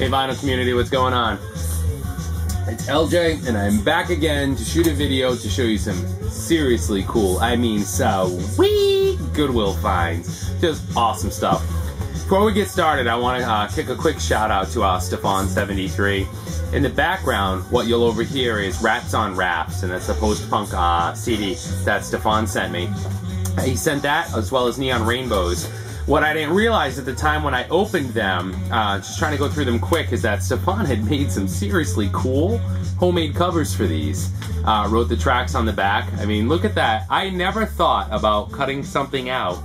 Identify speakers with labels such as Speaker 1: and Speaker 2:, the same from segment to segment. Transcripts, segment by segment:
Speaker 1: Hey vinyl community, what's going on? It's LJ, and I'm back again to shoot a video to show you some seriously cool, I mean sweet Goodwill finds. Just awesome stuff. Before we get started, I want to kick a quick shout out to Stefan73. In the background, what you'll overhear is Rats on Raps, and that's the post-punk CD that Stefan sent me. He sent that, as well as Neon Rainbows. What I didn't realize at the time when I opened them, just trying to go through them quick, is that Stefan had made some seriously cool homemade covers for these. Wrote the tracks on the back. I mean, look at that. I never thought about cutting something out,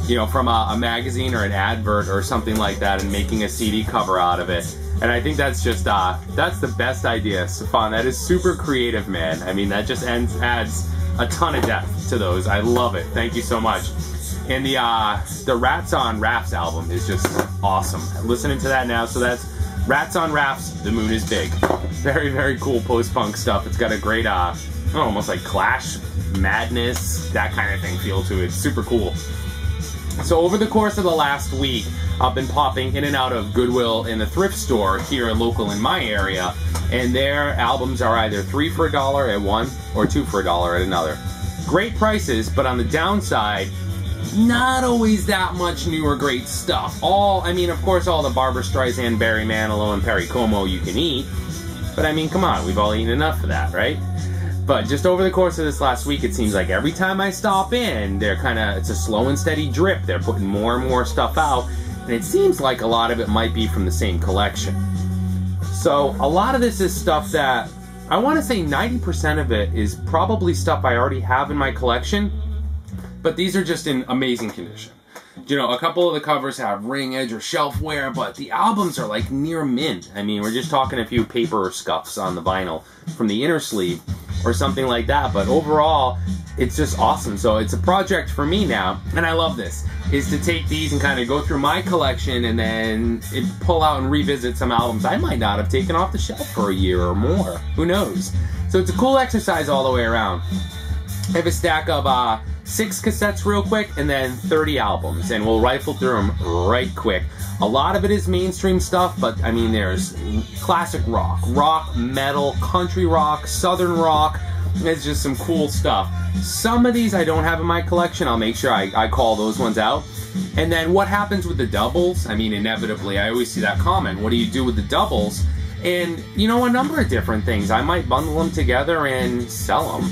Speaker 1: you know, from a magazine or an advert or something like that and making a CD cover out of it. And I think that's just, that's the best idea, Stefan. That is super creative, man. I mean, that just adds a ton of depth to those. I love it. Thank you so much. And the Rats on Raps album is just awesome. I'm listening to that now, so that's Rats on Raps, The Moon is Big. Very, very cool post-punk stuff. It's got a great, almost like Clash, Madness, that kind of thing feel to it. It's super cool. So over the course of the last week, I've been popping in and out of Goodwill and the Thrift Store here local in my area, and their albums are either 3 for $1 at one or 2 for $1 at another. Great prices, but on the downside, not always that much new or great stuff. I mean, of course, all the Barbra Streisand, Barry Manilow, and Perry Como you can eat, but I mean, come on, we've all eaten enough of that, right? But just over the course of this last week, it seems like every time I stop in, it's a slow and steady drip. They're putting more and more stuff out, and it seems like a lot of it might be from the same collection. So a lot of this is stuff that, I want to say 90% of it is probably stuff I already have in my collection, but these are just in amazing condition. You know, a couple of the covers have ring edge or shelf wear, but the albums are like near mint. I mean, we're just talking a few paper scuffs on the vinyl from the inner sleeve or something like that, but overall, it's just awesome. So it's a project for me now, and I love this, is to take these and kind of go through my collection and then pull out and revisit some albums I might not have taken off the shelf for a year or more. Who knows? So it's a cool exercise all the way around. I have a stack of 6 cassettes real quick, and then 30 albums, and we'll rifle through them right quick. A lot of it is mainstream stuff, but I mean, there's classic rock, metal, country rock, southern rock. It's just some cool stuff. Some of these I don't have in my collection. I'll make sure I call those ones out. And then what happens with the doubles? I mean, inevitably, I always see that comment. What do you do with the doubles? And, you know, a number of different things. I might bundle them together and sell them.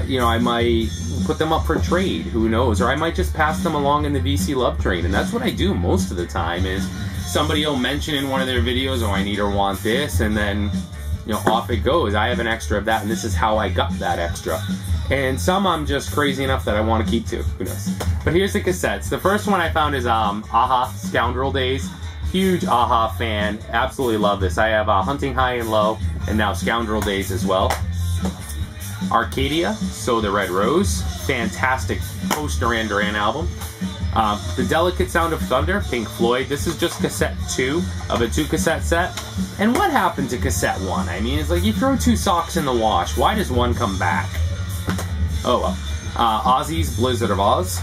Speaker 1: You know, I might put them up for trade, who knows, or I might just pass them along in the VC love train, and that's what I do most of the time. Is somebody will mention in one of their videos, oh, I need or want this, and then, you know, off it goes. I have an extra of that, and this is how I got that extra. And some I'm just crazy enough that I want to keep too, who knows. But here's the cassettes. The first one I found is Aha, Scoundrel Days. Huge Aha fan, absolutely love this. I have Hunting High and Low, and now Scoundrel Days as well. Arcadia, So the Red Rose, fantastic post-Duran Duran album. The Delicate Sound of Thunder, Pink Floyd. This is just cassette 2 of a 2-cassette set. And what happened to cassette 1? I mean, it's like you throw 2 socks in the wash. Why does one come back? Oh well. Ozzy's Blizzard of Oz.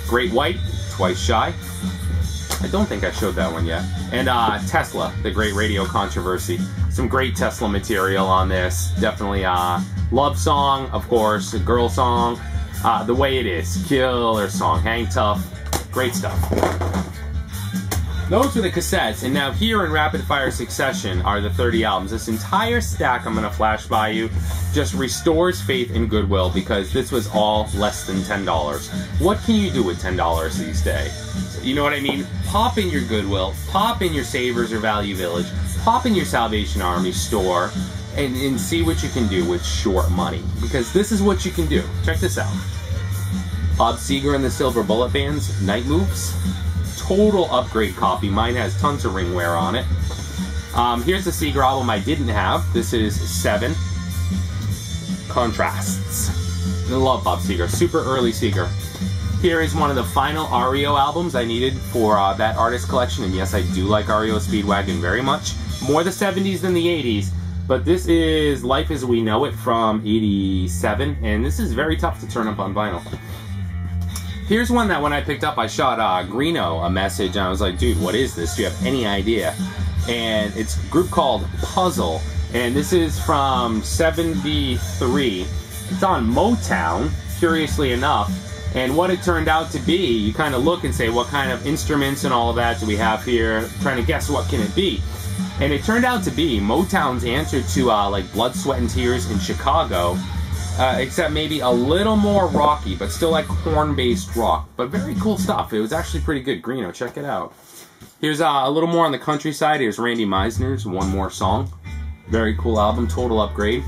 Speaker 1: Great White, Twice Shy. I don't think I showed that one yet. And Tesla, The Great Radio Controversy. Some great Tesla material on this. Definitely love song, of course, a girl song. The Way It Is, killer song. Hang Tough, great stuff. Those were the cassettes, and now here in rapid fire succession are the 30 albums. This entire stack I'm going to flash by you just restores faith in Goodwill, because this was all less than $10. What can you do with $10 these days? You know what I mean? Pop in your Goodwill, pop in your Savers or Value Village, pop in your Salvation Army store, and see what you can do with short money, because this is what you can do. Check this out. Bob Seger and the Silver Bullet Band's Night Moves. Total upgrade copy. Mine has tons of ring wear on it. Here's the Seger album I didn't have. This is 7. Contrasts. I love Bob Seger. Super early Seger. Here is one of the final REO albums I needed for that artist collection. And yes, I do like REO Speedwagon very much. More the 70s than the 80s. But this is Life as We Know It from 87. And this is very tough to turn up on vinyl. Here's one that when I picked up, I shot Greeno a message, and I was like, dude, what is this? Do you have any idea? And it's a group called Puzzle, and this is from '73. It's on Motown, curiously enough. And what it turned out to be, you kind of look and say, what kind of instruments and all of that do we have here? Trying to guess what can it be. And it turned out to be Motown's answer to like Blood, Sweat, and Tears in Chicago, except maybe a little more rocky, but still like horn-based rock. But very cool stuff. It was actually pretty good. Greeno, check it out. Here's a little more on the countryside. Here's Randy Meisner's One More Song. Very cool album, total upgrade.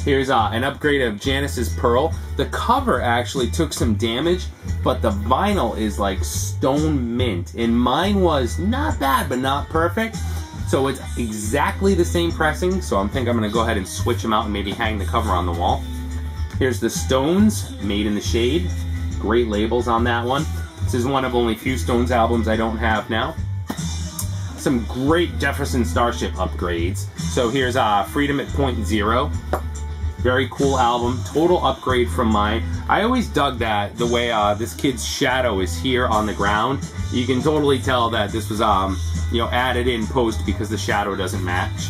Speaker 1: Here's an upgrade of Janice's Pearl. The cover actually took some damage, but the vinyl is like stone mint. And mine was not bad, but not perfect. So it's exactly the same pressing, so I think I'm going to go ahead and switch them out and maybe hang the cover on the wall. Here's the Stones, Made in the Shade. Great labels on that one. This is one of only few Stones albums I don't have now. Some great Jefferson Starship upgrades. So here's Freedom at Point Zero. Very cool album, total upgrade from mine. I always dug that, the way this kid's shadow is here on the ground. You can totally tell that this was you know, added in post because the shadow doesn't match.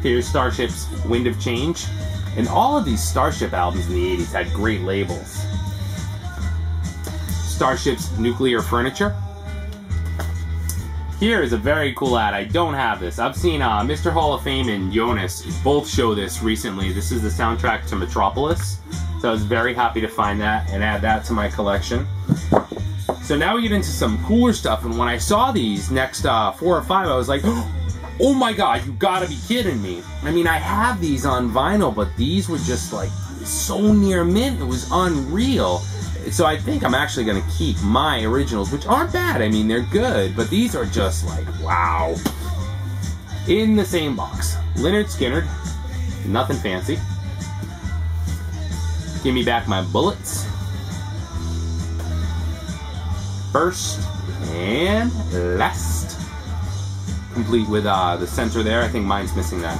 Speaker 1: Here's Starship's Wind of Change. And all of these Starship albums in the 80s had great labels. Starship's Nuclear Furniture. Here is a very cool ad. I don't have this. I've seen Mr. Hall of Fame and Jonas both show this recently. This is the soundtrack to Metropolis. So I was very happy to find that and add that to my collection. So now we get into some cooler stuff. And when I saw these next 4 or 5, I was like, oh my God, you gotta be kidding me. I mean, I have these on vinyl, but these were just like so near mint. It was unreal. So I think I'm actually going to keep my originals, which aren't bad. I mean, they're good, but these are just like, wow. In the same box. Lynyrd Skynyrd. Nothing fancy. Give me back my bullets. First and last. Complete with the center there. I think mine's missing that.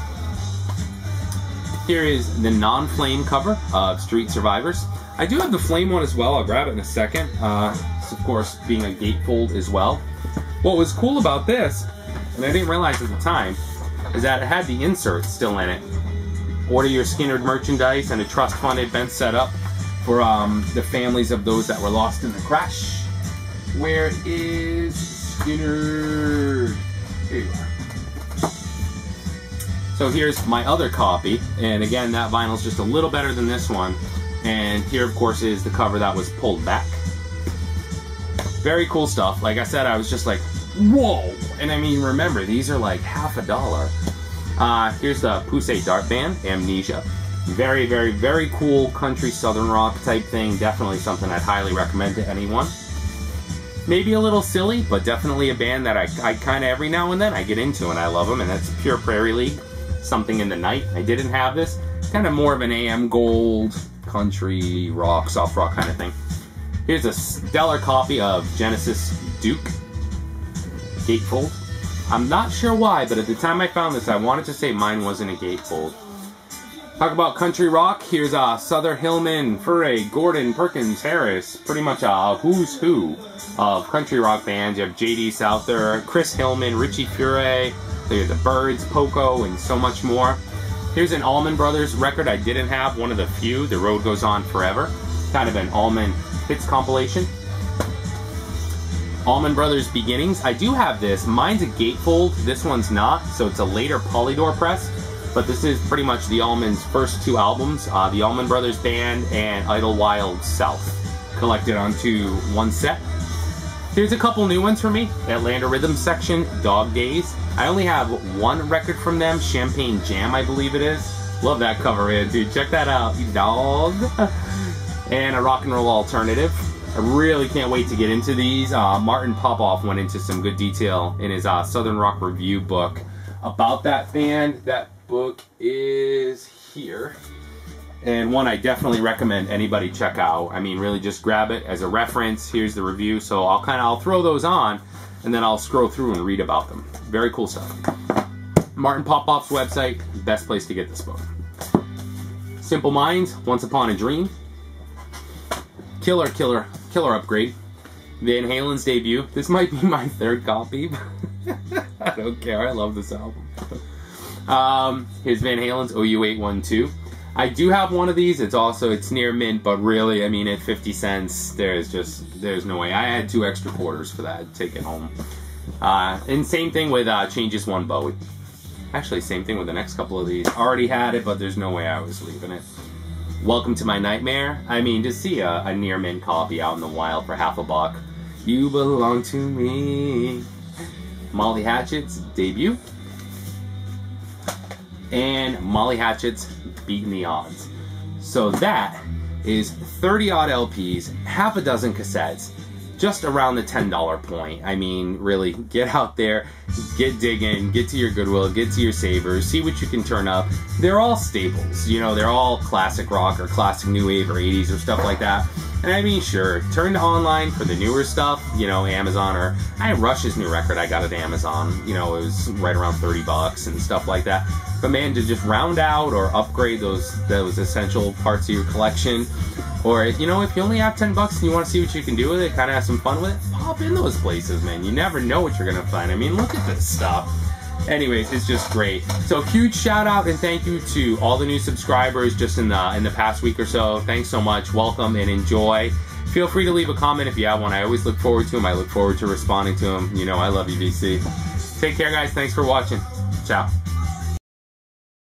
Speaker 1: Here is the non-flame cover of Street Survivors. I do have the flame one as well. I'll grab it in a second. This, of course, being a gatefold as well. What was cool about this, and I didn't realize at the time, is that it had the insert still in it. Order your Skynyrd merchandise and a trust fund had been set up for the families of those that were lost in the crash. Where is Skynyrd? Here you are. So here's my other copy, and again, that vinyl's just a little better than this one. And here, of course, is the cover that was pulled back. Very cool stuff. Like I said, I was just like, whoa! And I mean, remember, these are like $50. Here's the Poussey Dart Band, Amnesia. Very, very, very cool country southern rock type thing. Definitely something I'd highly recommend to anyone. Maybe a little silly, but definitely a band that I kind of every now and then I get into and I love them, and that's Pure Prairie League. Something in the Night. I didn't have this. Kind of more of an AM Gold, country rock, soft rock kind of thing. Here's a stellar copy of Genesis Duke gatefold. I'm not sure why, but at the time I found this, I wanted to say mine wasn't a gatefold. Talk about country rock. Here's Souther Hillman, Furray, Gordon, Perkins, Harris. Pretty much a who's who of country rock bands. You have J.D. Souther, Chris Hillman, Richie Furay, the Byrds, Poco, and so much more. Here's an Allman Brothers record I didn't have, one of the few, The Road Goes On Forever. Kind of an Allman hits compilation. Allman Brothers Beginnings. I do have this. Mine's a gatefold. This one's not, so it's a later Polydor press. But this is pretty much the Allman's first 2 albums, the Allman Brothers Band and Idlewild South, collected onto one set. Here's a couple new ones for me. Atlanta Rhythm section, Dog Days. I only have one record from them, Champagne Jam, I believe it is. Love that cover, dude. Check that out, you dog. And a rock and roll alternative. I really can't wait to get into these. Martin Popoff went into some good detail in his Southern Rock Review book about that band. That book is here. And one I definitely recommend anybody check out. I mean, really just grab it as a reference. Here's the review. So I'll throw those on and then I'll scroll through and read about them. Very cool stuff. Martin Popoff's website, best place to get this book. Simple Minds, Once Upon a Dream. Killer killer upgrade. Van Halen's debut. This might be my third copy. I don't care. I love this album. Here's Van Halen's OU812. I do have one of these. It's near mint, but really, I mean, at 50 cents, there's no way. I had 2 extra quarters for that. Take it home. And same thing with Changes One Bowie. Actually, same thing with the next couple of these. Already had it, but there's no way I was leaving it. Welcome to My Nightmare. I mean, to see a near mint copy out in the wild for $50. You belong to me. Molly Hatchet's debut. And Molly Hatchet's Beating the Odds. So that is 30 odd LPs, half a dozen cassettes, just around the $10 point. I mean, really, get out there, get digging, get to your Goodwill, get to your Savers, see what you can turn up. They're all staples, you know, they're all classic rock or classic new wave or 80s or stuff like that. And I mean, sure, turn to online for the newer stuff, you know, Amazon, or Rush's new record, I got it at Amazon, you know, it was right around 30 bucks and stuff like that. But man, to just round out or upgrade those essential parts of your collection, or, you know, if you only have 10 bucks and you want to see what you can do with it, kind of have some fun with it, pop in those places, man. You never know what you're going to find. I mean, look at this stuff. Anyways, it's just great. So huge shout out and thank you to all the new subscribers just in the past week or so. Thanks so much. Welcome and enjoy. Feel free to leave a comment if you have one. I always look forward to them. I look forward to responding to them. You know, I love you, VC. Take care, guys. Thanks for watching. Ciao.